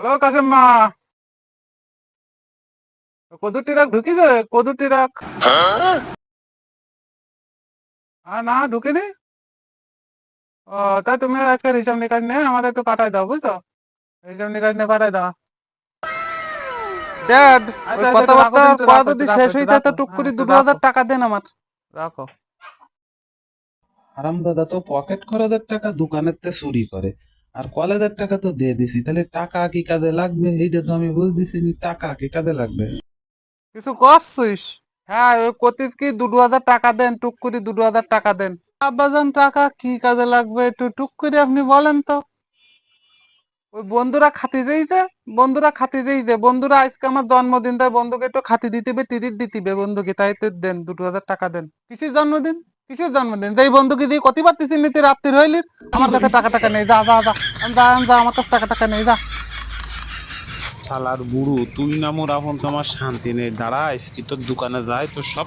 Hello কাশেম্মা, কদুর টিরাক ঢুকিছে? কদুর টিরাক না ঢুকিনি। ও, তাই তুমি আজকে হিসাব নিকাশ নিয়ে আমাদের একটু পাঠাই দাও, বুঝছো? হিসাব নিকাশ নিয়ে পাঠাই দাও। ড্যাড, ওই আচ্ছা আচ্ছা, একটু রাখো কথাবার্তা দিন, একটু কয়া রাখো, যদি একটু রাখো, শেষ একটু হইতে তো রাখো, টুক হ্যাঁ করে একটু দুটো রাখো। হাজার টাকা দেন আমার। রাখো। হারামদাদা তো পকেট খরচের টাকা দোকানের তে চুরি করে, আর কলেজের টাকা তো দিয়ে দিছি, তাহলে টাকা কি কাজে লাগবে এইটা তো আমি বুঝতেছি নি, টাকা কি কাজে লাগবে। কিছু করছিস? হ্যাঁ, ওই কতিব কি 2,000 টাকা দেন, টুক করে 2,000 টাকা দেন। আব্বাজান, টাকা কি কাজে লাগবে একটু টুক করে আপনি বলেন তো। ওই বন্ধুরা খাতি দিইতে, বন্ধুরা খাতি দিইতে, বন্ধুরা আজকে আমার জন্মদিন, তাই বন্ধুকে একটু খাতি দিতেবে, টিরিট দিতিবে বন্ধুকে, তাই তো দেন 2,000 টাকা দেন। কিসের জন্মদিন? কিসের জন্মদিন? তাই বন্ধুকে দিয়ে কতি পারতেছি নিতে রাত্রির হইলি। আমার কাছে টাকা টাকা নেই, যা যা যা, যা আমার কাছে টাকা টাকা নেই, যা। শালার বুড়ো, তুই না মোর আপন, তোমার শান্তি নেই। দাঁড়া, আজকে তোর দোকানে যায়, তোর সব